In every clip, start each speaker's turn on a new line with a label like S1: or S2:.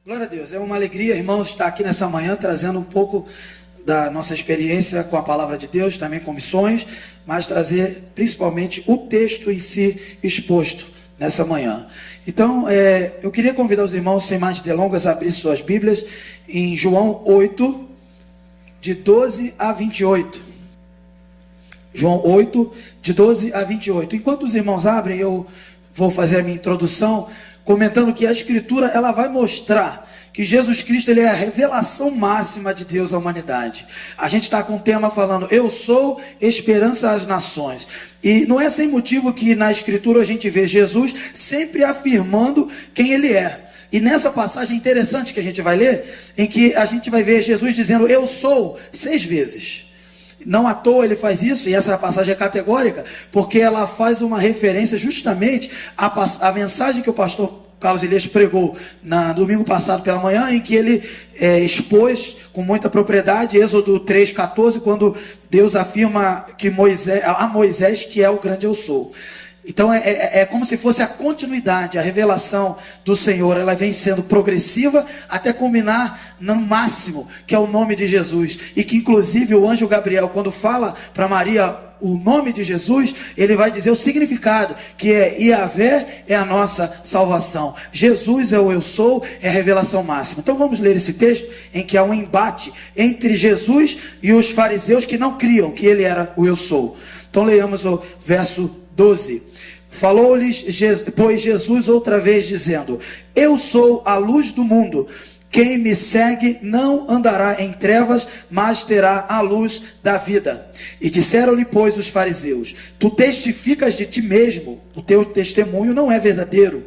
S1: Glória a Deus, é uma alegria, irmãos, estar aqui nessa manhã trazendo um pouco da nossa experiência com a palavra de Deus, também com missões, mas trazer principalmente o texto em si exposto nessa manhã. Então, eu queria convidar os irmãos, sem mais delongas, a abrir suas Bíblias em João 8, de 12 a 28. João 8, de 12 a 28. Enquanto os irmãos abrem, eu vou fazer a minha introdução, comentando que a Escritura ela vai mostrar que Jesus Cristo ele é a revelação máxima de Deus à humanidade. A gente está com o tema falando, eu sou esperança às nações. E não é sem motivo que na Escritura a gente vê Jesus sempre afirmando quem ele é. E nessa passagem interessante que a gente vai ler, em que a gente vai ver Jesus dizendo, eu sou, 6 vezes. Não à toa ele faz isso, e essa passagem é categórica, porque ela faz uma referência justamente à mensagem que o pastor Carlos Elias pregou no domingo passado pela manhã, em que ele expôs com muita propriedade, Êxodo 3,14, quando Deus afirma que a Moisés que é o grande eu sou. Então é como se fosse a continuidade, a revelação do Senhor, ela vem sendo progressiva até culminar no máximo, que é o nome de Jesus. E que inclusive o anjo Gabriel, quando fala para Maria o nome de Jesus, ele vai dizer o significado, que é Yahvé é a nossa salvação. Jesus é o eu sou, é a revelação máxima. Então vamos ler esse texto em que há um embate entre Jesus e os fariseus que não criam que ele era o eu sou. Então leiamos o verso 12. Falou-lhes, pois Jesus outra vez dizendo, eu sou a luz do mundo, quem me segue não andará em trevas, mas terá a luz da vida. E disseram-lhe, pois, os fariseus, tu testificas de ti mesmo, o teu testemunho não é verdadeiro.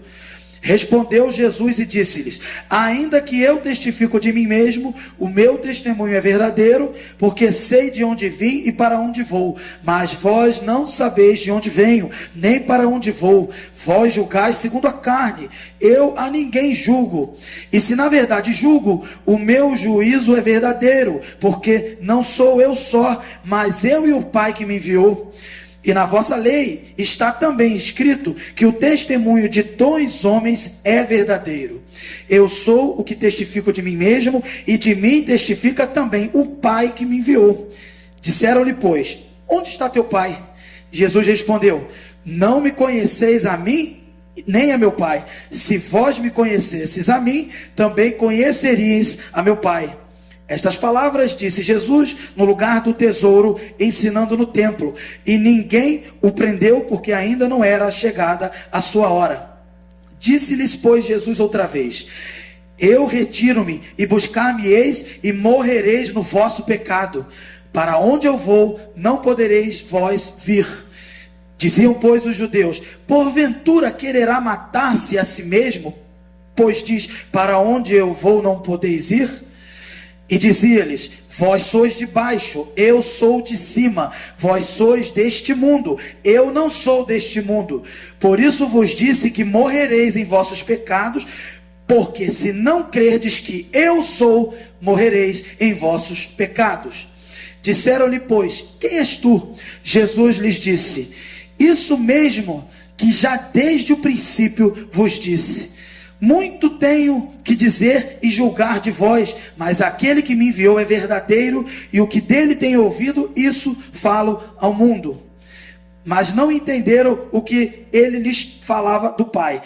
S1: Respondeu Jesus e disse-lhes, ainda que eu testifico de mim mesmo, o meu testemunho é verdadeiro, porque sei de onde vim e para onde vou, mas vós não sabeis de onde venho, nem para onde vou. Vós julgais segundo a carne, eu a ninguém julgo. E se na verdade julgo, o meu juízo é verdadeiro, porque não sou eu só, mas eu e o Pai que me enviou. E na vossa lei está também escrito que o testemunho de 2 homens é verdadeiro. Eu sou o que testifico de mim mesmo, e de mim testifica também o Pai que me enviou. Disseram-lhe, pois, onde está teu Pai? Jesus respondeu, não me conheceis a mim, nem a meu Pai. Se vós me conhecesseis a mim, também conheceríeis a meu Pai. Estas palavras disse Jesus no lugar do tesouro, ensinando no templo. E ninguém o prendeu, porque ainda não era chegada a sua hora. Disse-lhes, pois, Jesus outra vez, eu retiro-me, e buscar-me-eis, e morrereis no vosso pecado. Para onde eu vou, não podereis vós vir. Diziam, pois, os judeus, porventura quererá matar-se a si mesmo? Pois diz, para onde eu vou, não podeis ir? E dizia-lhes, vós sois de baixo, eu sou de cima, vós sois deste mundo, eu não sou deste mundo. Por isso vos disse que morrereis em vossos pecados, porque se não crerdes que eu sou, morrereis em vossos pecados. Disseram-lhe, pois, quem és tu? Jesus lhes disse, isso mesmo que já desde o princípio vos disse. Muito tenho que dizer e julgar de vós, mas aquele que me enviou é verdadeiro, e o que dele tenho ouvido, isso falo ao mundo. Mas não entenderam o que ele lhes falava do Pai.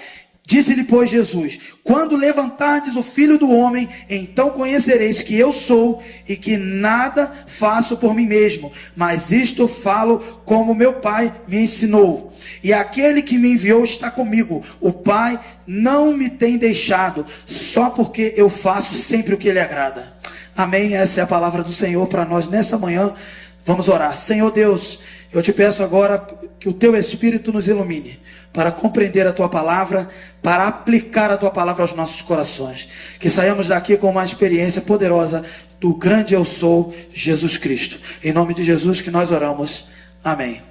S1: Disse-lhe, pois, Jesus, quando levantardes o Filho do Homem, então conhecereis que eu sou, e que nada faço por mim mesmo, mas isto falo como meu Pai me ensinou. E aquele que me enviou está comigo. O Pai não me tem deixado, só porque eu faço sempre o que Ele agrada. Amém? Essa é a palavra do Senhor para nós nessa manhã. Vamos orar. Senhor Deus, eu te peço agora que o Teu Espírito nos ilumine para compreender a Tua palavra, para aplicar a Tua palavra aos nossos corações. Que saiamos daqui com uma experiência poderosa do grande eu sou, Jesus Cristo. Em nome de Jesus que nós oramos. Amém.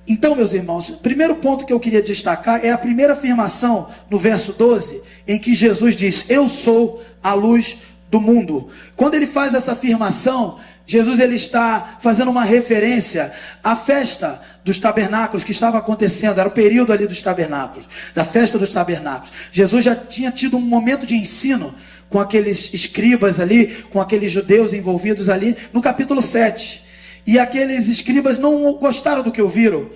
S1: Então, meus irmãos, o primeiro ponto que eu queria destacar é a primeira afirmação no verso 12, em que Jesus diz, eu sou a luz do mundo. Quando ele faz essa afirmação, Jesus ele está fazendo uma referência à festa dos tabernáculos que estava acontecendo. Era o período ali dos tabernáculos, da festa dos tabernáculos. Jesus já tinha tido um momento de ensino com aqueles escribas ali, com aqueles judeus envolvidos ali, no capítulo 7. E aqueles escribas não gostaram do que ouviram.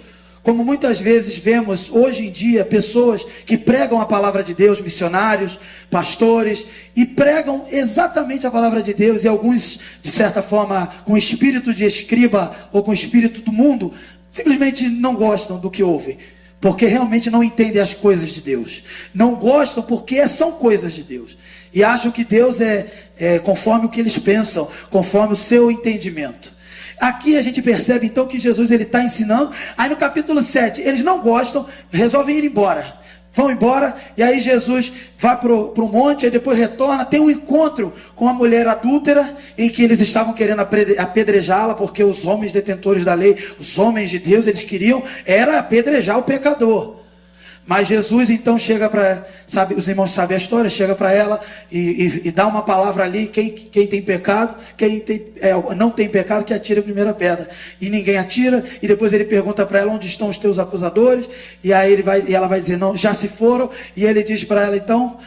S1: Como muitas vezes vemos hoje em dia pessoas que pregam a palavra de Deus, missionários, pastores, e pregam exatamente a palavra de Deus, e alguns, de certa forma, com espírito de escriba ou com espírito do mundo, simplesmente não gostam do que ouvem, porque realmente não entendem as coisas de Deus. Não gostam porque são coisas de Deus, e acham que Deus é conforme o que eles pensam, conforme o seu entendimento. Aqui a gente percebe então que Jesus ele está ensinando. Aí no capítulo 7, eles não gostam, resolvem ir embora. Vão embora, e aí Jesus vai para o monte, aí depois retorna, tem um encontro com a mulher adúltera, em que eles estavam querendo apedrejá-la, porque os homens detentores da lei, os homens de Deus, eles queriam, era apedrejar o pecador. Mas Jesus então chega para, sabe, os irmãos sabem a história, chega para ela e dá uma palavra ali, quem tem pecado, não tem pecado, que atire a primeira pedra. E ninguém atira, e depois ele pergunta para ela, onde estão os teus acusadores? E aí ela vai dizer, não, já se foram. E ele diz para ela, então,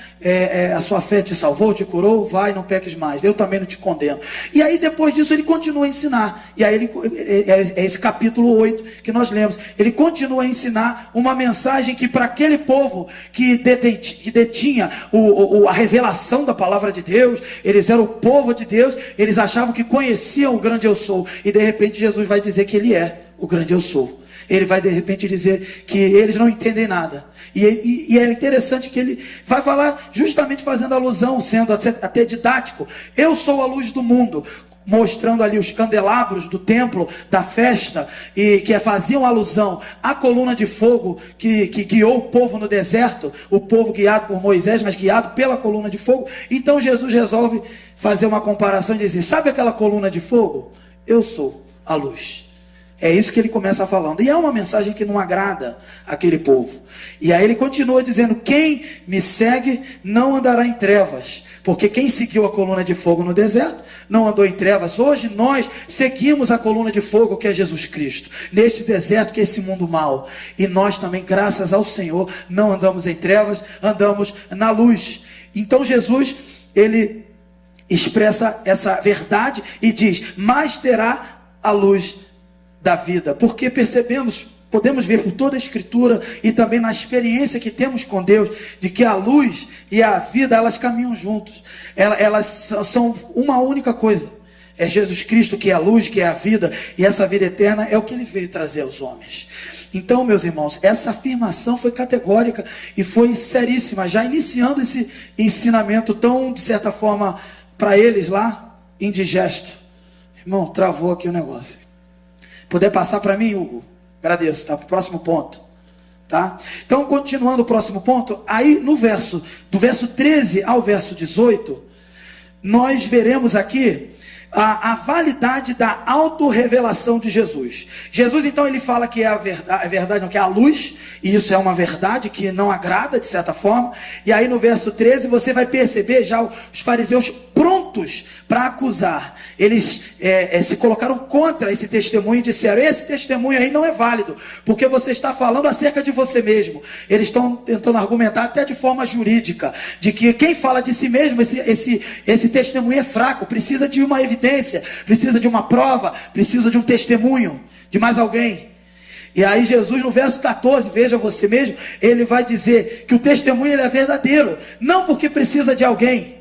S1: a sua fé te salvou, te curou, vai, não peques mais, eu também não te condeno. E aí depois disso ele continua a ensinar, e aí é esse capítulo 8 que nós lemos, ele continua a ensinar uma mensagem que para aquele povo que detinha a revelação da palavra de Deus, eles eram o povo de Deus, eles achavam que conheciam o grande eu sou, e de repente Jesus vai dizer que ele é o grande eu sou. Ele vai de repente dizer que eles não entendem nada, e é interessante que ele vai falar justamente fazendo alusão, sendo até didático, eu sou a luz do mundo, mostrando ali os candelabros do templo, da festa, e que faziam alusão à coluna de fogo que guiou o povo no deserto, o povo guiado por Moisés, mas guiado pela coluna de fogo. Então Jesus resolve fazer uma comparação e dizer, sabe aquela coluna de fogo? Eu sou a luz. É isso que ele começa falando, e é uma mensagem que não agrada aquele povo. E aí ele continua dizendo, quem me segue não andará em trevas, porque quem seguiu a coluna de fogo no deserto não andou em trevas. Hoje nós seguimos a coluna de fogo que é Jesus Cristo, neste deserto que é esse mundo mau, e nós também, graças ao Senhor, não andamos em trevas, andamos na luz. Então Jesus, ele expressa essa verdade e diz, mas terá a luz da vida, porque podemos ver por toda a escritura e também na experiência que temos com Deus, de que a luz e a vida, elas caminham juntos, elas são uma única coisa. É Jesus Cristo que é a luz, que é a vida, e essa vida eterna é o que ele veio trazer aos homens. Então, meus irmãos, essa afirmação foi categórica e foi seríssima, já iniciando esse ensinamento tão, de certa forma, para eles lá, indigesto. Irmão, travou aqui o negócio. Puder passar para mim, Hugo? Agradeço, tá? Para o próximo ponto, tá? Então, continuando o próximo ponto, aí do verso 13 ao verso 18, nós veremos aqui a validade da autorrevelação de Jesus. Jesus, então, ele fala que é a verdade, não, que é a luz, e isso é uma verdade que não agrada, de certa forma. E aí no verso 13, você vai perceber já os fariseus prontos para acusar. Eles se colocaram contra esse testemunho e disseram, esse testemunho aí não é válido, porque você está falando acerca de você mesmo. Eles estão tentando argumentar até de forma jurídica, de que quem fala de si mesmo, esse testemunho é fraco, precisa de uma evidência, precisa de uma prova, precisa de um testemunho, de mais alguém. E aí Jesus no verso 14, veja você mesmo, ele vai dizer que o testemunho ele é verdadeiro, não porque precisa de alguém,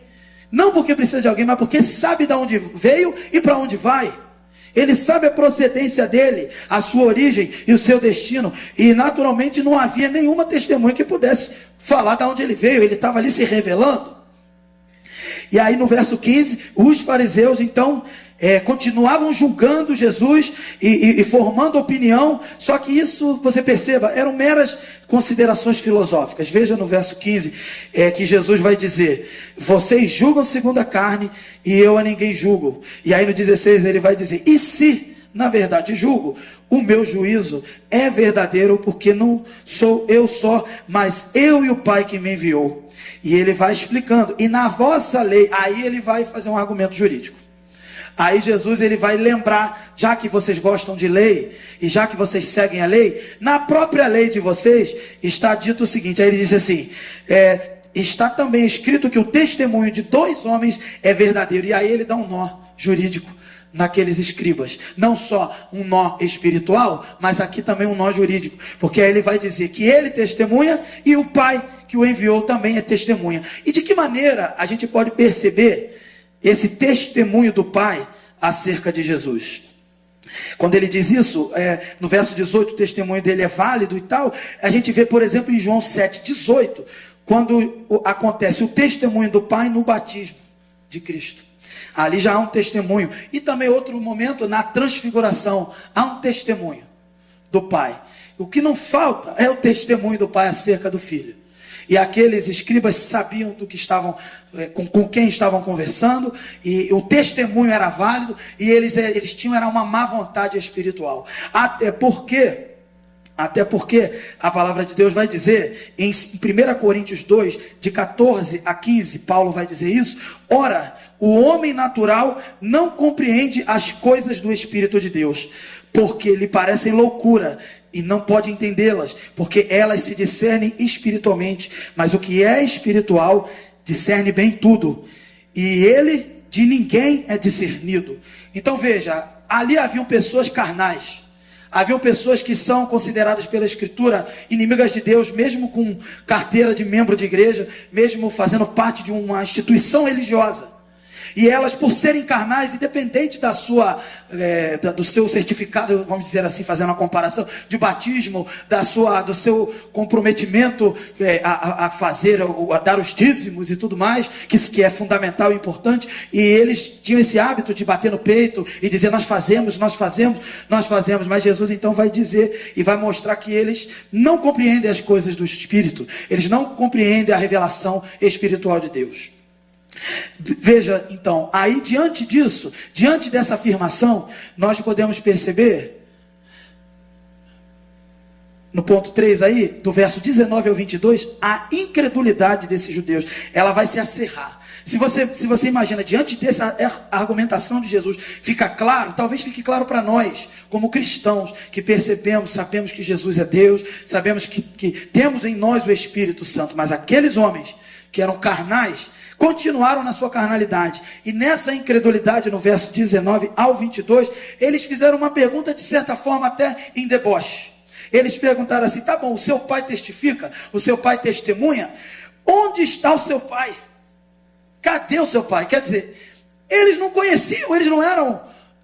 S1: mas porque sabe de onde veio e para onde vai. Ele sabe a procedência dele, a sua origem e o seu destino, e naturalmente não havia nenhuma testemunha que pudesse falar de onde ele veio, ele estava ali se revelando. E aí no verso 15, os fariseus então continuavam julgando Jesus e formando opinião, só que isso, você perceba, eram meras considerações filosóficas. Veja no verso 15, que Jesus vai dizer, vocês julgam segundo a carne, e eu a ninguém julgo. E aí no 16 ele vai dizer, e se na verdade julgo, o meu juízo é verdadeiro, porque não sou eu só, mas eu e o Pai que me enviou. E ele vai explicando, e na vossa lei, aí ele vai fazer um argumento jurídico. Aí Jesus ele vai lembrar, já que vocês gostam de lei, e já que vocês seguem a lei, na própria lei de vocês está dito o seguinte, aí ele diz assim, está também escrito que o testemunho de 2 homens é verdadeiro. E aí ele dá um nó jurídico naqueles escribas, não só um nó espiritual, mas aqui também um nó jurídico, porque aí ele vai dizer que ele testemunha e o Pai que o enviou também é testemunha. E de que maneira a gente pode perceber esse testemunho do Pai acerca de Jesus? Quando ele diz isso, no verso 18, o testemunho dele é válido e tal, a gente vê, por exemplo, em João 7,18, quando acontece o testemunho do Pai no batismo de Cristo. Ali já há um testemunho. E também outro momento, na transfiguração, há um testemunho do Pai. O que não falta é o testemunho do Pai acerca do Filho. E aqueles escribas sabiam do que estavam, com quem estavam conversando, e o testemunho era válido, e eles tinham era uma má vontade espiritual. Até porque a palavra de Deus vai dizer, em 1 Coríntios 2, de 14 a 15, Paulo vai dizer isso. Ora, o homem natural não compreende as coisas do Espírito de Deus, porque lhe parecem loucura, e não pode entendê-las, porque elas se discernem espiritualmente. Mas o que é espiritual, discerne bem tudo, e ele de ninguém é discernido. Então veja, ali haviam pessoas carnais, haviam pessoas que são consideradas pela Escritura inimigas de Deus, mesmo com carteira de membro de igreja, mesmo fazendo parte de uma instituição religiosa. E elas, por serem carnais, independente do seu certificado, vamos dizer assim, fazendo uma comparação, de batismo, do seu comprometimento a dar os dízimos e tudo mais, que é fundamental e importante, e eles tinham esse hábito de bater no peito e dizer, nós fazemos, mas Jesus então vai dizer e vai mostrar que eles não compreendem as coisas do Espírito, eles não compreendem a revelação espiritual de Deus. Veja então, aí diante disso, diante dessa afirmação, nós podemos perceber no ponto 3 aí, do verso 19 ao 22, a incredulidade desses judeus, ela vai se acerrar. Se você imagina, diante dessa argumentação de Jesus, fica claro, talvez fique claro para nós, como cristãos, que percebemos, sabemos que Jesus é Deus, sabemos que temos em nós o Espírito Santo, mas aqueles homens que eram carnais, continuaram na sua carnalidade, e nessa incredulidade, no verso 19 ao 22, eles fizeram uma pergunta, de certa forma até em deboche. Eles perguntaram assim, tá bom, o seu pai testifica, o seu pai testemunha, onde está o seu pai? Cadê o seu pai? Quer dizer, eles não conheciam, eles não eram,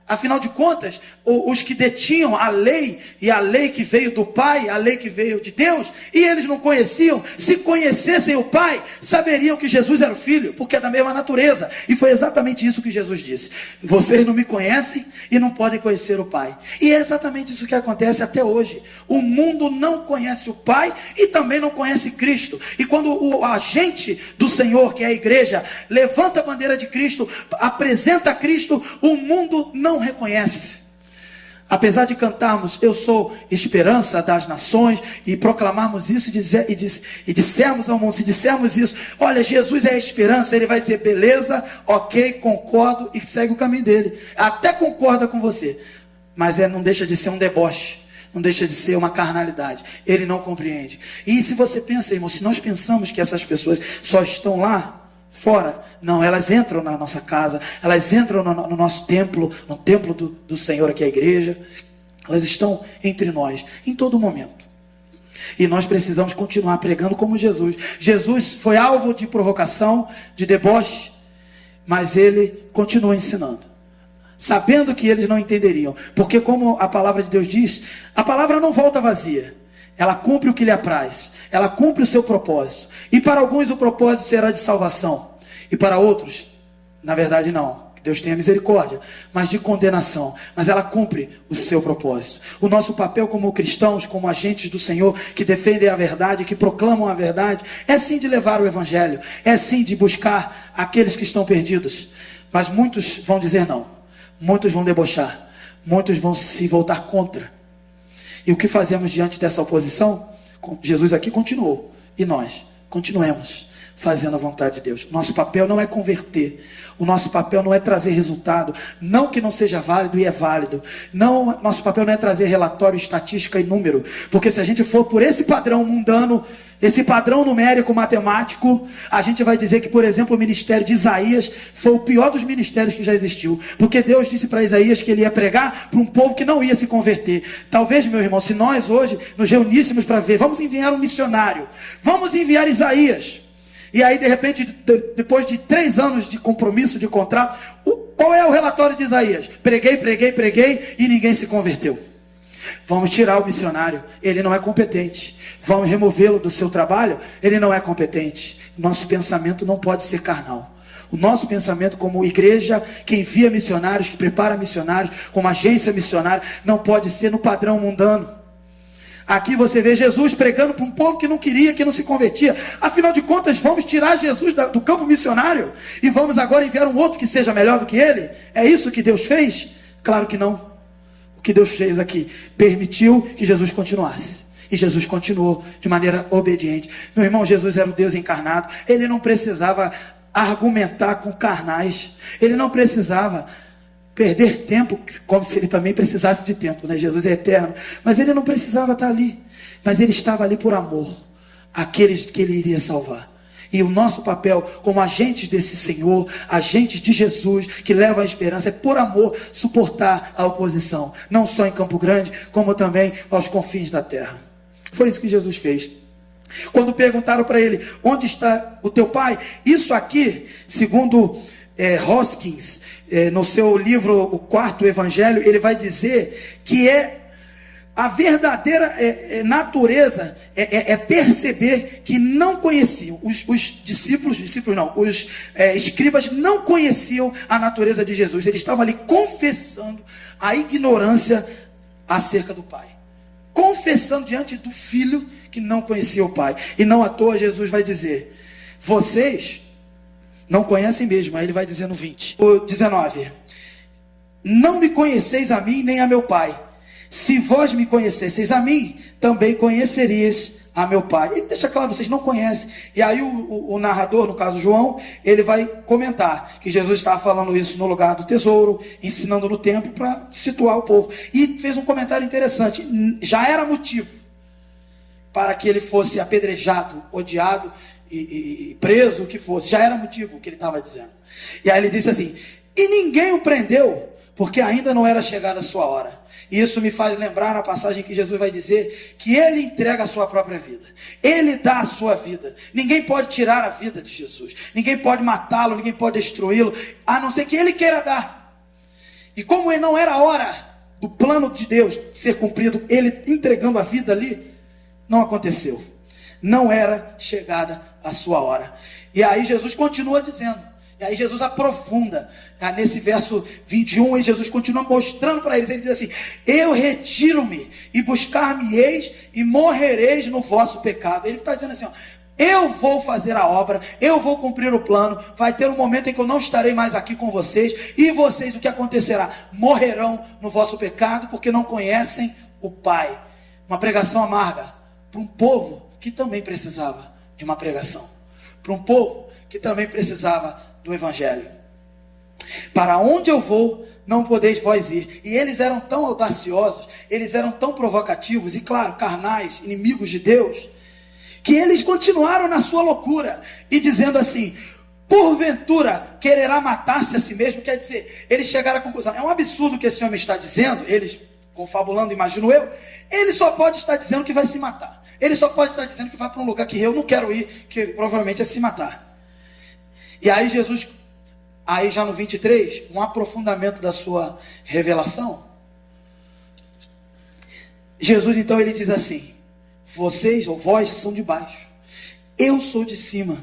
S1: afinal de contas, os que detinham a lei, e a lei que veio do Pai, a lei que veio de Deus, e eles não conheciam. Se conhecessem o Pai, saberiam que Jesus era o Filho, porque é da mesma natureza. E foi exatamente isso que Jesus disse: vocês não me conhecem e não podem conhecer o Pai. E é exatamente isso que acontece até hoje. O mundo não conhece o Pai e também não conhece Cristo. E quando o agente do Senhor, que é a igreja, levanta a bandeira de Cristo, apresenta Cristo, o mundo não reconhece. Apesar de cantarmos, eu sou esperança das nações, e proclamarmos isso e dissermos ao mundo, se dissermos isso, olha, Jesus é a esperança, ele vai dizer, beleza, ok, concordo, e segue o caminho dele. Até concorda com você, mas não deixa de ser um deboche, não deixa de ser uma carnalidade. Ele não compreende. E se você pensa, irmão, se nós pensamos que essas pessoas só estão lá fora, não, elas entram na nossa casa, elas entram no nosso templo, no templo do Senhor, aqui a igreja, elas estão entre nós, em todo momento, e nós precisamos continuar pregando como Jesus. Jesus foi alvo de provocação, de deboche, mas ele continua ensinando, sabendo que eles não entenderiam, porque como a palavra de Deus diz, a palavra não volta vazia, ela cumpre o que lhe apraz, ela cumpre o seu propósito, e para alguns o propósito será de salvação, e para outros, na verdade não, que Deus tenha misericórdia, mas de condenação, mas ela cumpre o seu propósito. O nosso papel como cristãos, como agentes do Senhor, que defendem a verdade, que proclamam a verdade, é sim de levar o evangelho, é sim de buscar aqueles que estão perdidos, mas muitos vão dizer não, muitos vão debochar, muitos vão se voltar contra. E o que fazemos diante dessa oposição? Jesus aqui continuou, e nós continuemos fazendo a vontade de Deus. Nosso papel não é converter, o nosso papel não é trazer resultado, não que não seja válido, e é válido. Não, nosso papel não é trazer relatório, estatística e número, porque se a gente for por esse padrão mundano, esse padrão numérico, matemático, a gente vai dizer que, por exemplo, o ministério de Isaías foi o pior dos ministérios que já existiu, porque Deus disse para Isaías que ele ia pregar para um povo que não ia se converter. Talvez, meu irmão, se nós hoje nos reuníssemos para ver, vamos enviar um missionário, vamos enviar Isaías, e aí de repente, depois de 3 anos de compromisso, de contrato, qual é o relatório de Isaías? Preguei e ninguém se converteu. Vamos tirar o missionário, ele não é competente. Vamos removê-lo do seu trabalho, ele não é competente. Nosso pensamento não pode ser carnal. O nosso pensamento como igreja que envia missionários, que prepara missionários, como agência missionária, não pode ser no padrão mundano. Aqui você vê Jesus pregando para um povo que não queria, que não se convertia. Afinal de contas, vamos tirar Jesus do campo missionário e vamos agora enviar um outro que seja melhor do que ele? É isso que Deus fez? Claro que não. O que Deus fez aqui? Permitiu que Jesus continuasse. E Jesus continuou de maneira obediente. Meu irmão, Jesus era o Deus encarnado. Ele não precisava argumentar com carnais. Ele não precisava perder tempo, como se ele também precisasse de tempo, né? Jesus é eterno, mas ele não precisava estar ali, mas ele estava ali por amor àqueles que ele iria salvar. E o nosso papel como agentes desse Senhor, agentes de Jesus, que levam a esperança, é por amor suportar a oposição, não só em Campo Grande, como também aos confins da terra. Foi isso que Jesus fez. Quando perguntaram para ele, onde está o teu pai? Isso aqui, segundo Hoskins, no seu livro O Quarto Evangelho, ele vai dizer que a verdadeira natureza é perceber que não conheciam, os escribas não conheciam a natureza de Jesus. Eles estavam ali confessando a ignorância acerca do Pai, confessando diante do Filho que não conhecia o Pai. E não à toa Jesus vai dizer, vocês não conhecem mesmo. Aí ele vai dizer no 20, o 19, não me conheceis a mim nem a meu Pai. Se vós me conhecesseis a mim, também conhecerias a meu Pai. Ele deixa claro, vocês não conhecem. E aí o narrador, no caso João, ele vai comentar que Jesus estava falando isso no lugar do tesouro, ensinando no templo para situar o povo. E fez um comentário interessante. Já era motivo para que ele fosse apedrejado, odiado e preso, o que fosse. Já era motivo o que ele estava dizendo. E aí ele disse assim, e ninguém o prendeu, porque ainda não era chegada a sua hora. E isso me faz lembrar na passagem que Jesus vai dizer que ele entrega a sua própria vida, ele dá a sua vida. Ninguém pode tirar a vida de Jesus, ninguém pode matá-lo, ninguém pode destruí-lo, a não ser que ele queira dar. E como não era a hora do plano de Deus ser cumprido, ele entregando a vida ali, não aconteceu. Não era chegada a sua hora. E aí Jesus continua dizendo, e aí Jesus aprofunda, nesse verso 21, e Jesus continua mostrando para eles, ele diz assim, eu retiro-me, e buscar-me-eis, e morrereis no vosso pecado. Ele está dizendo assim, ó, eu vou fazer a obra, eu vou cumprir o plano, vai ter um momento em que eu não estarei mais aqui com vocês, e vocês, o que acontecerá? Morrerão no vosso pecado, porque não conhecem o Pai. Uma pregação amarga, para um povo que também precisava de uma pregação, para um povo que também precisava do Evangelho. Para onde eu vou, não podeis vós ir. E eles eram tão audaciosos, eles eram tão provocativos, e claro, carnais, inimigos de Deus, que eles continuaram na sua loucura, e dizendo assim, porventura quererá matar-se a si mesmo. Quer dizer, eles chegaram à conclusão, é um absurdo o que esse homem está dizendo, eles confabulando, imagino eu, ele só pode estar dizendo que vai se matar, ele só pode estar dizendo que vai para um lugar que eu não quero ir, que provavelmente é se matar. E aí Jesus, aí já no 23, um aprofundamento da sua revelação, Jesus então ele diz assim, vocês ou vós são de baixo, eu sou de cima,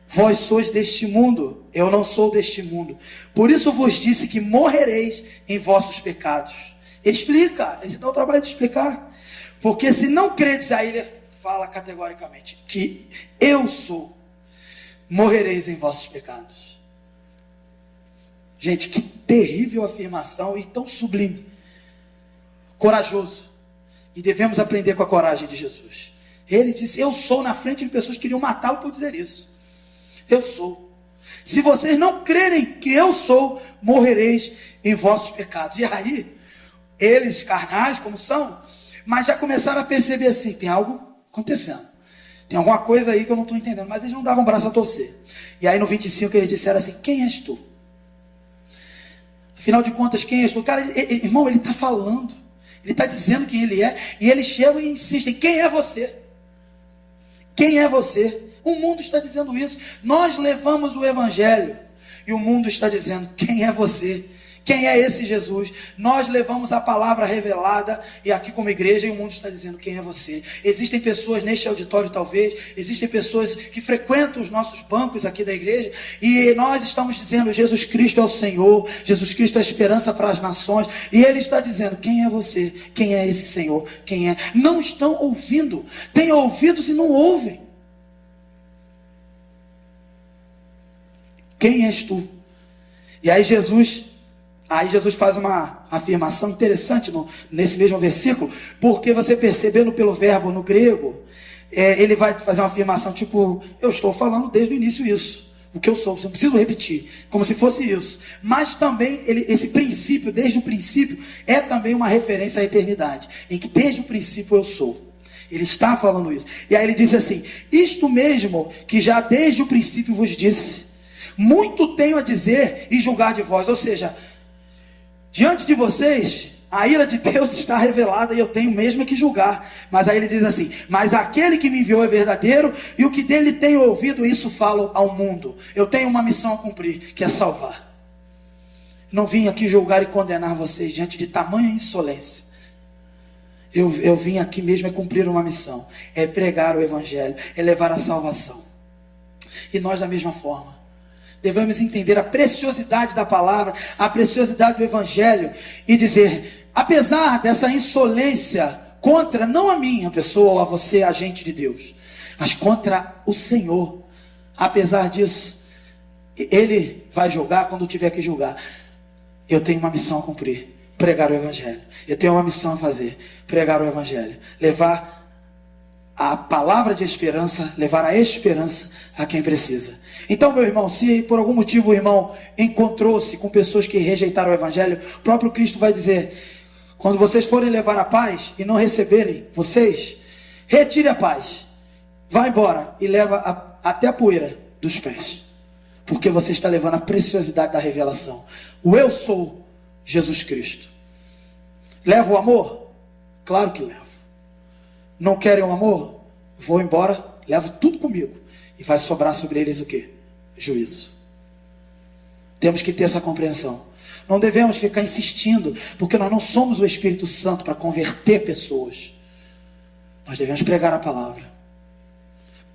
S1: vós sois deste mundo, eu não sou deste mundo, por isso vos disse que morrereis em vossos pecados. Ele explica, ele se dá o trabalho de explicar, porque se não credes, aí ele fala categoricamente, que eu sou, morrereis em vossos pecados. Gente, que terrível afirmação e tão sublime, corajoso, e devemos aprender com a coragem de Jesus. Ele disse, eu sou, na frente de pessoas que queriam matá-lo por dizer isso. eu sou. Se vocês não crerem que eu sou, morrereis em vossos pecados. E aí, eles, carnais como são, mas já começaram a perceber assim, tem algo acontecendo. Tem alguma coisa aí que eu não estou entendendo. Mas eles não davam braço a torcer. E aí no 25 eles disseram assim, quem és tu? Afinal de contas, quem és tu? Cara, irmão, ele está falando. Ele está dizendo quem ele é. E eles chegam e insistem, quem é você? Quem é você? O mundo está dizendo isso. Nós levamos o evangelho. E o mundo está dizendo, quem é você? Quem é esse Jesus? Nós levamos a palavra revelada e aqui como igreja e o mundo está dizendo quem é você. Existem pessoas neste auditório talvez, existem pessoas que frequentam os nossos bancos aqui da igreja e nós estamos dizendo Jesus Cristo é o Senhor, Jesus Cristo é a esperança para as nações e Ele está dizendo quem é você? Quem é esse Senhor? Quem é? Não estão ouvindo, têm ouvidos e não ouvem. Quem és tu? E aí Jesus faz uma afirmação interessante nesse mesmo versículo, porque você percebendo pelo verbo no grego, ele vai fazer uma afirmação tipo, eu estou falando desde o início isso, o que eu sou, não preciso repetir, como se fosse isso. Mas também esse princípio, desde o princípio, é também uma referência à eternidade, em que desde o princípio eu sou. Ele está falando isso. E aí ele disse assim, isto mesmo que já desde o princípio vos disse, muito tenho a dizer e julgar de vós, ou seja, diante de vocês, a ira de Deus está revelada e eu tenho mesmo que julgar. Mas aí ele diz assim, mas aquele que me enviou é verdadeiro e o que dele tenho ouvido, isso falo ao mundo. Eu tenho uma missão a cumprir, que é salvar. Não vim aqui julgar e condenar vocês diante de tamanha insolência. Eu vim aqui mesmo é cumprir uma missão, é pregar o evangelho, é levar a salvação. E nós da mesma forma. Devemos entender a preciosidade da palavra, a preciosidade do evangelho e dizer, apesar dessa insolência contra, não a minha pessoa ou a você, agente de Deus, mas contra o Senhor, apesar disso, Ele vai julgar quando tiver que julgar. Eu tenho uma missão a cumprir, pregar o evangelho. Eu tenho uma missão a fazer, pregar o evangelho, levar a palavra de esperança, levar a esperança a quem precisa. Então, meu irmão, se por algum motivo o irmão encontrou-se com pessoas que rejeitaram o evangelho, o próprio Cristo vai dizer, quando vocês forem levar a paz e não receberem vocês, retire a paz, vá embora e leva até a poeira dos pés, porque você está levando a preciosidade da revelação. O eu sou Jesus Cristo. Levo o amor? Claro que levo. Não querem o amor? Vou embora, levo tudo comigo. E vai sobrar sobre eles o quê? Juízo. Temos que ter essa compreensão. Não devemos ficar insistindo, porque nós não somos o Espírito Santo para converter pessoas. Nós devemos pregar a palavra.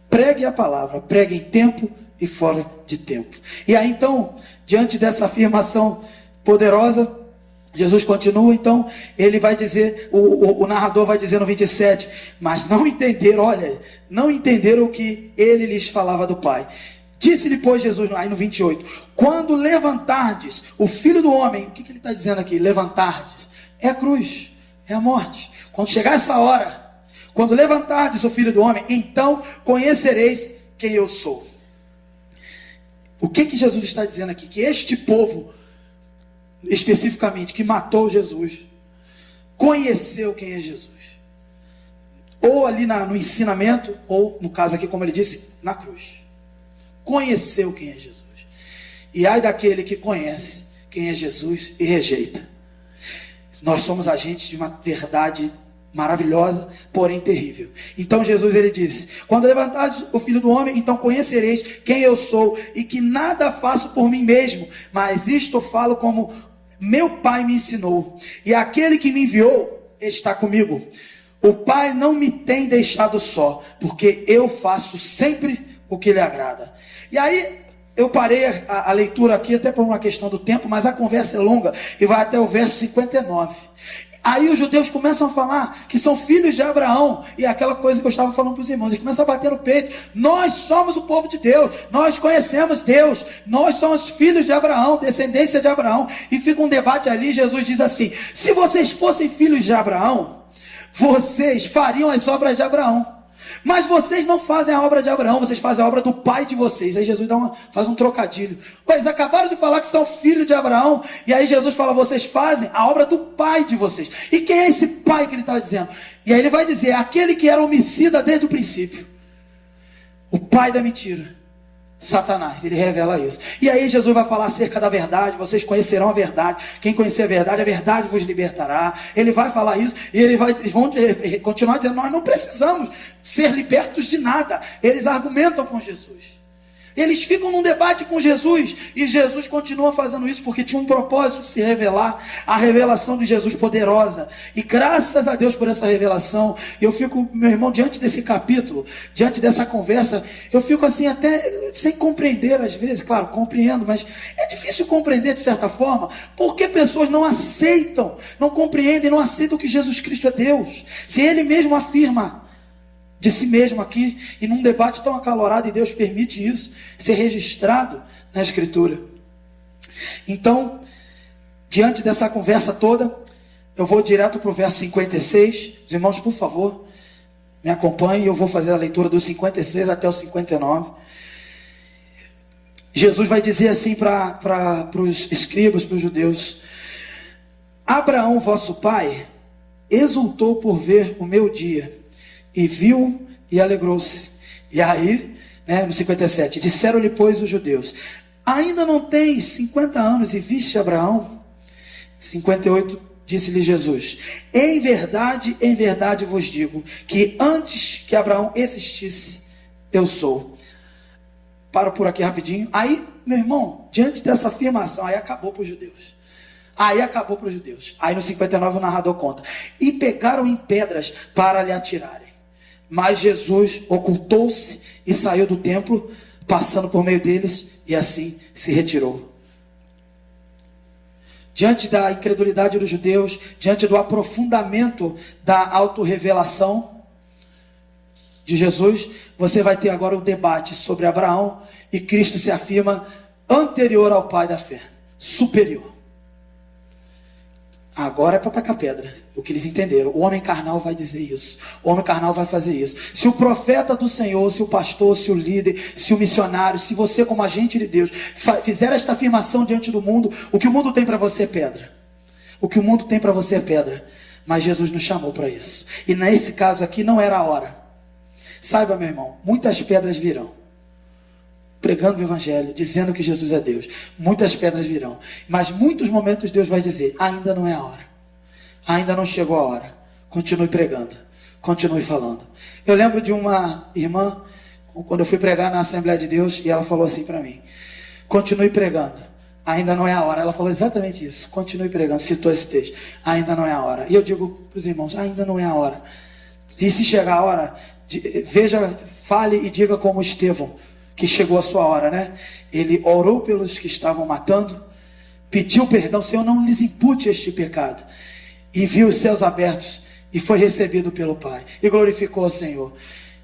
S1: Pregue a palavra, pregue em tempo e fora de tempo. E aí então, diante dessa afirmação poderosa, Jesus continua, então, ele vai dizer, o narrador vai dizer no 27, mas não entenderam, olha, não entenderam o que ele lhes falava do Pai. Disse-lhe, pois, Jesus, aí no 28, quando levantardes o Filho do Homem, o que ele está dizendo aqui? Levantardes, é a cruz, é a morte. Quando chegar essa hora, quando levantardes o Filho do Homem, então conhecereis quem eu sou. O que Jesus está dizendo aqui? Que este povo, especificamente, que matou Jesus, conheceu quem é Jesus, ou ali no ensinamento, ou no caso aqui, como ele disse, na cruz, conheceu quem é Jesus. E ai daquele que conhece quem é Jesus e rejeita. Nós somos agentes de uma verdade maravilhosa, porém terrível. Então Jesus, ele disse, quando levantares o Filho do Homem, então conhecereis quem eu sou, e que nada faço por mim mesmo, mas isto falo como meu Pai me ensinou, e aquele que me enviou está comigo. O Pai não me tem deixado só, porque eu faço sempre o que lhe agrada. E aí eu parei a leitura aqui até por uma questão do tempo, mas a conversa é longa e vai até o verso 59. Aí os judeus começam a falar que são filhos de Abraão, e aquela coisa que eu estava falando para os irmãos, eles começam a bater no peito, nós somos o povo de Deus, nós conhecemos Deus, nós somos filhos de Abraão, descendência de Abraão, e fica um debate ali. Jesus diz assim, se vocês fossem filhos de Abraão, vocês fariam as obras de Abraão, Mas vocês não fazem a obra de Abraão, vocês fazem a obra do pai de vocês. Aí Jesus faz um trocadilho. Eles acabaram de falar que são filhos de Abraão, e aí Jesus fala, vocês fazem a obra do pai de vocês. E quem é esse pai que ele está dizendo? E aí ele vai dizer, aquele que era homicida desde o princípio. O pai da mentira. Satanás, ele revela isso. E aí Jesus vai falar acerca da verdade, vocês conhecerão a verdade, quem conhecer a verdade vos libertará. Ele vai falar isso, e eles vão continuar dizendo, nós não precisamos ser libertos de nada. Eles argumentam com Jesus. Eles ficam num debate com Jesus, e Jesus continua fazendo isso, porque tinha um propósito de se revelar, a revelação de Jesus poderosa, e graças a Deus por essa revelação. Eu fico, meu irmão, diante desse capítulo, diante dessa conversa, eu fico assim até sem compreender às vezes, claro, compreendo, mas é difícil compreender de certa forma, porque pessoas não aceitam, não compreendem, não aceitam que Jesus Cristo é Deus, se Ele mesmo afirma de si mesmo aqui, e num debate tão acalorado, e Deus permite isso ser registrado na Escritura. Então, diante dessa conversa toda, eu vou direto para o verso 56. Os irmãos, por favor, me acompanhem, eu vou fazer a leitura dos 56 até o 59. Jesus vai dizer assim para os escribas, para os judeus: Abraão, vosso pai, exultou por ver o meu dia, e viu e alegrou-se. E aí, no 57, disseram-lhe, pois, os judeus: ainda não tens 50 anos e viste Abraão? 58, disse-lhe Jesus: em verdade vos digo, que antes que Abraão existisse, eu sou. Paro por aqui rapidinho. Aí, meu irmão, diante dessa afirmação, aí acabou para os judeus. Aí no 59 o narrador conta: e pegaram em pedras para lhe atirarem. Mas Jesus ocultou-se e saiu do templo, passando por meio deles, e assim se retirou. Diante da incredulidade dos judeus, diante do aprofundamento da autorrevelação de Jesus, você vai ter agora um debate sobre Abraão, e Cristo se afirma anterior ao pai da fé, superior. Agora é para tacar pedra, o que eles entenderam. O homem carnal vai dizer isso, o homem carnal vai fazer isso. Se o profeta do Senhor, se o pastor, se o líder, se o missionário, se você como agente de Deus fizer esta afirmação diante do mundo, o que o mundo tem para você é pedra. O que o mundo tem para você é pedra. Mas Jesus nos chamou para isso. E nesse caso aqui não era a hora. Saiba, meu irmão, muitas pedras virão. Pregando o evangelho, dizendo que Jesus é Deus, muitas pedras virão, mas muitos momentos Deus vai dizer: ainda não é a hora, ainda não chegou a hora, continue pregando, continue falando. Eu lembro de uma irmã, quando eu fui pregar na Assembleia de Deus, e ela falou assim para mim: continue pregando, ainda não é a hora. Ela falou exatamente isso, continue pregando, citou esse texto, ainda não é a hora. E eu digo para os irmãos: ainda não é a hora. E se chegar a hora, veja, fale e diga como Estevão, que chegou a sua hora, Ele orou pelos que estavam matando, pediu perdão: Senhor, não lhes impute este pecado, e viu os céus abertos, e foi recebido pelo Pai, e glorificou ao Senhor.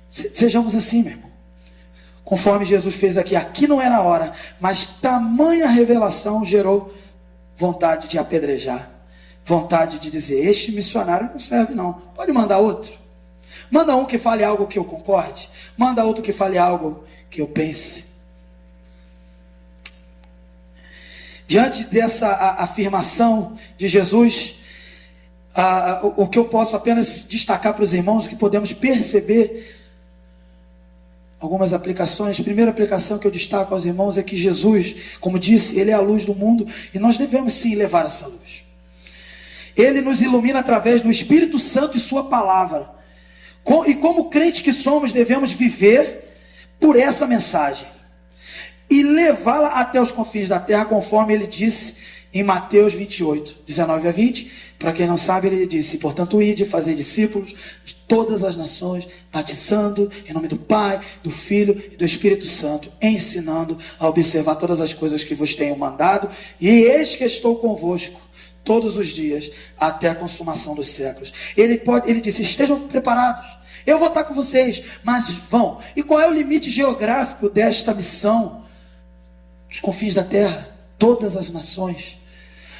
S1: Sejamos assim, meu irmão, conforme Jesus fez aqui não era a hora, mas tamanha revelação gerou vontade de apedrejar, vontade de dizer: este missionário não serve não, pode mandar outro, manda um que fale algo que eu concorde, manda outro que fale algo que eu pense. Diante dessa afirmação de Jesus, o que eu posso apenas destacar para os irmãos, o que podemos perceber, algumas aplicações. A primeira aplicação que eu destaco aos irmãos é que Jesus, como disse, Ele é a luz do mundo, e nós devemos sim levar essa luz. Ele nos ilumina através do Espírito Santo e sua palavra, e como crente que somos, devemos viver por essa mensagem e levá-la até os confins da terra, conforme ele disse em Mateus 28, 19 a 20. Para quem não sabe, ele disse: portanto, ide, fazer discípulos de todas as nações, batizando em nome do Pai, do Filho e do Espírito Santo, ensinando a observar todas as coisas que vos tenho mandado, e eis que estou convosco todos os dias, até a consumação dos séculos. Ele disse: estejam preparados, eu vou estar com vocês, mas vão. E qual é o limite geográfico desta missão? Os confins da terra, todas as nações.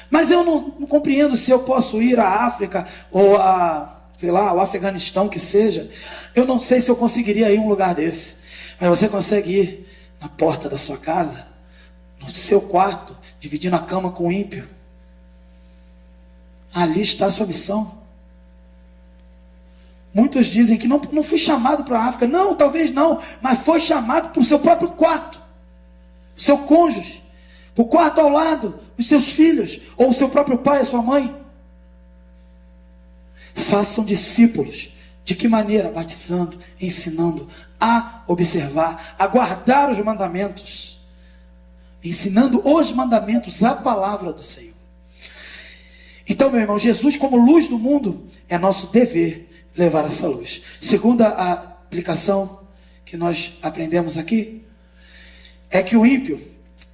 S1: Mas eu não compreendo se eu posso ir à África ou a sei lá, o Afeganistão que seja, eu não sei se eu conseguiria ir em um lugar desse. Mas você consegue ir na porta da sua casa, no seu quarto, dividindo a cama com o ímpio. Ali está a sua missão. Muitos dizem que não fui chamado para a África. Não, talvez não, mas foi chamado para o seu próprio quarto, o seu cônjuge, o quarto ao lado, os seus filhos, ou o seu próprio pai, a sua mãe. Façam discípulos. De que maneira? Batizando, ensinando a observar, a guardar os mandamentos, ensinando os mandamentos, a palavra do Senhor. Então, meu irmão, Jesus como luz do mundo, é nosso dever levar essa luz. Segunda a aplicação que nós aprendemos aqui, é que o ímpio,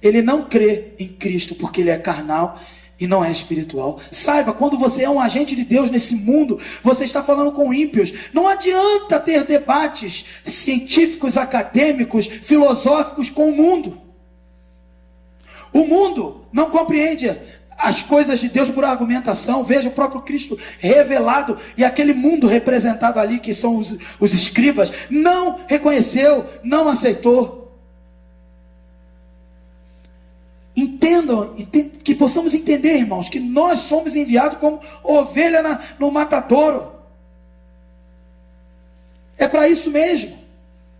S1: ele não crê em Cristo porque ele é carnal e não é espiritual. Saiba, quando você é um agente de Deus nesse mundo, você está falando com ímpios. Não adianta ter debates científicos, acadêmicos, filosóficos com o mundo. O mundo não compreende as coisas de Deus por argumentação. Veja o próprio Cristo revelado, e aquele mundo representado ali, que são os escribas, não reconheceu, não aceitou. Entendam, que possamos entender, irmãos, que nós somos enviados como ovelha no matadouro. É para isso mesmo.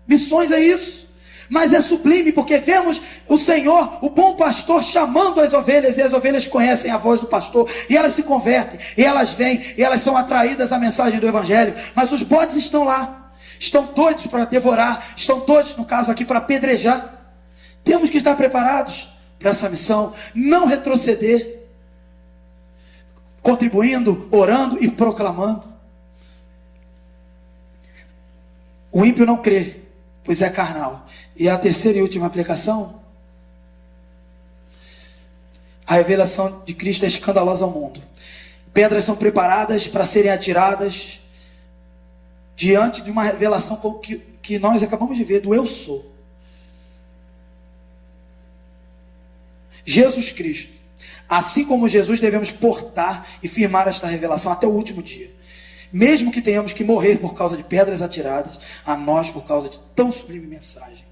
S1: Missões é isso. Mas é sublime, porque vemos o Senhor, o bom pastor, chamando as ovelhas, e as ovelhas conhecem a voz do pastor, e elas se convertem, e elas vêm, e elas são atraídas à mensagem do Evangelho. Mas os bodes estão lá, estão doidos para devorar, estão doidos, no caso aqui, para apedrejar. Temos que estar preparados para essa missão, não retroceder, contribuindo, orando e proclamando. O ímpio não crê, pois é carnal. E a terceira e última aplicação, a revelação de Cristo é escandalosa ao mundo. Pedras são preparadas para serem atiradas diante de uma revelação que nós acabamos de ver, do eu sou. Jesus Cristo, assim como Jesus, devemos portar e firmar esta revelação até o último dia, mesmo que tenhamos que morrer por causa de pedras atiradas a nós por causa de tão sublime mensagem.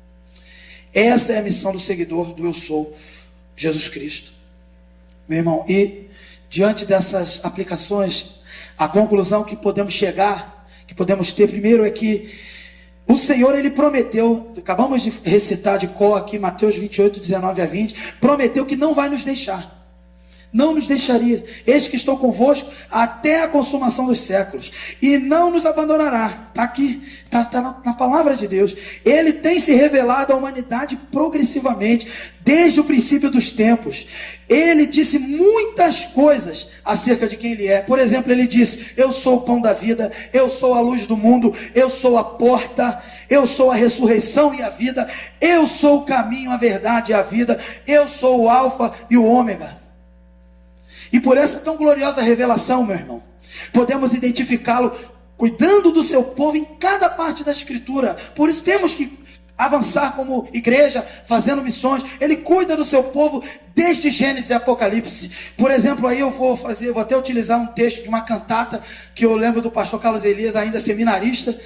S1: Essa é a missão do seguidor do eu sou, Jesus Cristo. Meu irmão, e diante dessas aplicações, a conclusão que podemos chegar, que podemos ter primeiro, é que o Senhor, Ele prometeu, acabamos de recitar de cor aqui, Mateus 28, 19 a 20, prometeu que não vai nos deixar. Não nos deixaria. Eis que estou convosco até a consumação dos séculos, e não nos abandonará. Está aqui, está na palavra de Deus. Ele tem se revelado à humanidade progressivamente, desde o princípio dos tempos. Ele disse muitas coisas acerca de quem Ele é. Por exemplo, Ele disse: eu sou o pão da vida, eu sou a luz do mundo, eu sou a porta, eu sou a ressurreição e a vida, eu sou o caminho, a verdade e a vida, eu sou o alfa e o ômega. E por essa tão gloriosa revelação, meu irmão, podemos identificá-lo cuidando do seu povo em cada parte da Escritura. Por isso temos que avançar como igreja, fazendo missões. Ele cuida do seu povo desde Gênesis e Apocalipse. Por exemplo, aí eu vou até utilizar um texto de uma cantata que eu lembro do pastor Carlos Elias, ainda seminarista,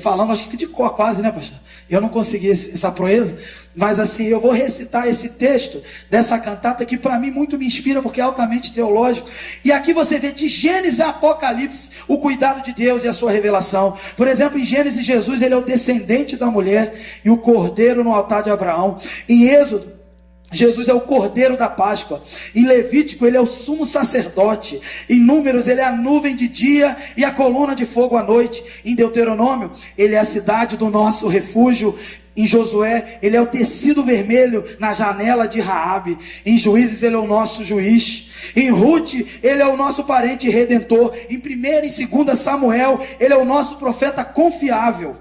S1: falando, acho que de cor quase, né, pastor? Eu não consegui essa proeza, mas assim, eu vou recitar esse texto dessa cantata que para mim muito me inspira, porque é altamente teológico. E aqui você vê de Gênesis a Apocalipse o cuidado de Deus e a sua revelação. Por exemplo, em Gênesis, Jesus, ele é o descendente da mulher e o cordeiro no altar de Abraão. Em Êxodo, Jesus é o cordeiro da Páscoa. Em Levítico, ele é o sumo sacerdote. Em Números, ele é a nuvem de dia e a coluna de fogo à noite. Em Deuteronômio, ele é a cidade do nosso refúgio. Em Josué, ele é o tecido vermelho na janela de Raabe. Em Juízes, ele é o nosso juiz. Em Ruth, ele é o nosso parente redentor. Em 1ª e 2ª Samuel, ele é o nosso profeta confiável.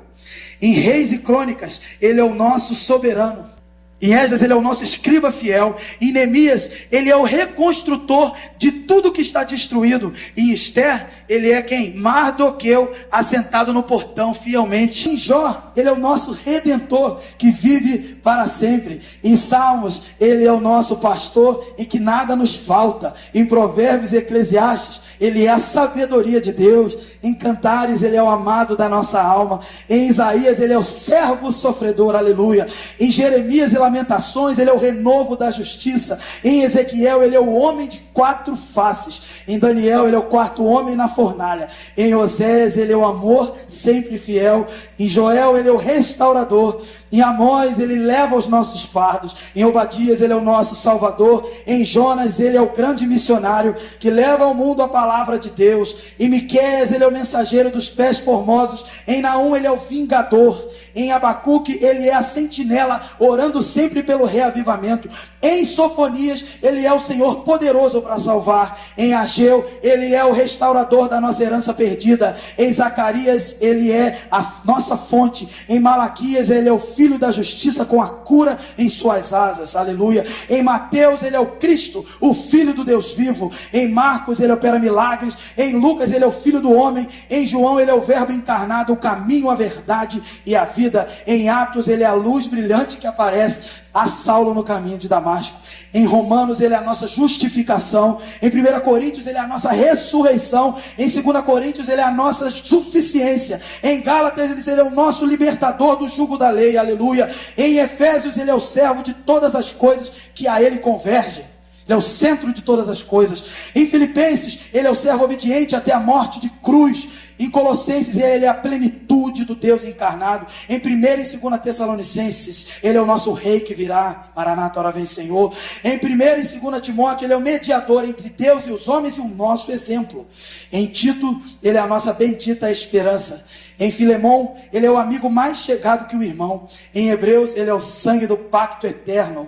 S1: Em Reis e Crônicas, ele é o nosso soberano. Em Esdras ele é o nosso escriba fiel. Em Neemias ele é o reconstrutor de tudo que está destruído. Em Esther ele é quem? Mardoqueu, assentado no portão fielmente. Em Jó ele é o nosso redentor que vive para sempre. Em Salmos ele é o nosso pastor em que nada nos falta. Em Provérbios e Eclesiastes ele é a sabedoria de Deus. Em Cantares ele é o amado da nossa alma. Em Isaías ele é o servo sofredor, aleluia. Em Jeremias e Lamentações ele é o renovo da justiça. Em Ezequiel ele é o homem de 4 faces. Em Daniel ele é o 4º homem na fornalha. Em Osés ele é o amor sempre fiel. Em Joel ele é o restaurador. Em Amós ele leva os nossos fardos. Em Obadias ele é o nosso salvador. Em Jonas ele é o grande missionário que leva ao mundo a palavra de Deus. Em Miqueias ele é o mensageiro dos pés formosos. Em Naum ele é o vingador. Em Abacuque ele é a sentinela, orando sempre pelo reavivamento. Em Sofonias ele é o Senhor poderoso para salvar. Em Ageu ele é o restaurador da nossa herança perdida. Em Zacarias ele é a nossa fonte. Em Malaquias ele é o filho da justiça com a cura em suas asas, aleluia. Em Mateus ele é o Cristo, o filho do Deus vivo. Em Marcos ele opera milagres. Em Lucas ele é o filho do homem. Em João ele é o verbo encarnado, o caminho, a verdade e a vida. Em Atos ele é a luz brilhante que aparece a Saulo no caminho de Damasco. Em Romanos ele é a nossa justificação. Em 1 Coríntios ele é a nossa ressurreição. Em 2 Coríntios ele é a nossa suficiência. Em Gálatas ele é o nosso libertador do jugo da lei, aleluia. Em Efésios ele é o servo de todas as coisas que a ele convergem. Ele é o centro de todas as coisas. Em Filipenses ele é o servo obediente até a morte de cruz. Em Colossenses ele é a plenitude do Deus encarnado. Em 1 e 2 Tessalonicenses ele é o nosso rei que virá. Maranata, ora vem Senhor. Em 1 e 2 Timóteo ele é o mediador entre Deus e os homens e o nosso exemplo. Em Tito ele é a nossa bendita esperança. Em Filemão ele é o amigo mais chegado que o irmão. Em Hebreus ele é o sangue do pacto eterno.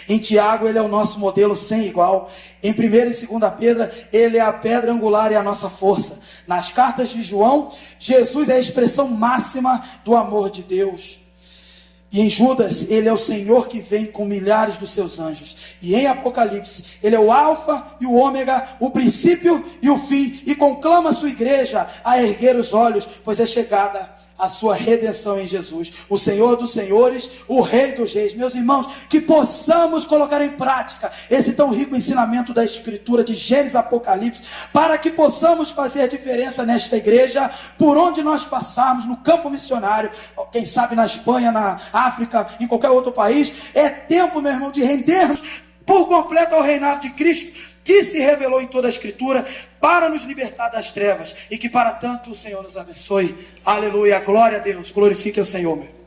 S1: Em Tiago ele é o nosso modelo sem igual. Em 1 e 2 Pedro ele é a pedra angular e a nossa força. Nas cartas de João, Jesus é a expressão máxima do amor de Deus. E em Judas ele é o Senhor que vem com milhares dos seus anjos. E em Apocalipse ele é o alfa e o ômega, o princípio e o fim, e conclama a sua igreja a erguer os olhos, pois é chegada a sua redenção em Jesus, o Senhor dos senhores, o Rei dos reis. Meus irmãos, que possamos colocar em prática esse tão rico ensinamento da Escritura de Gênesis, Apocalipse, para que possamos fazer a diferença nesta igreja, por onde nós passarmos, no campo missionário, quem sabe na Espanha, na África, em qualquer outro país. É tempo, meu irmão, de rendermos por completo ao reinado de Cristo, que se revelou em toda a Escritura para nos libertar das trevas, e que para tanto o Senhor nos abençoe. Aleluia, glória a Deus, glorifique o Senhor, meu.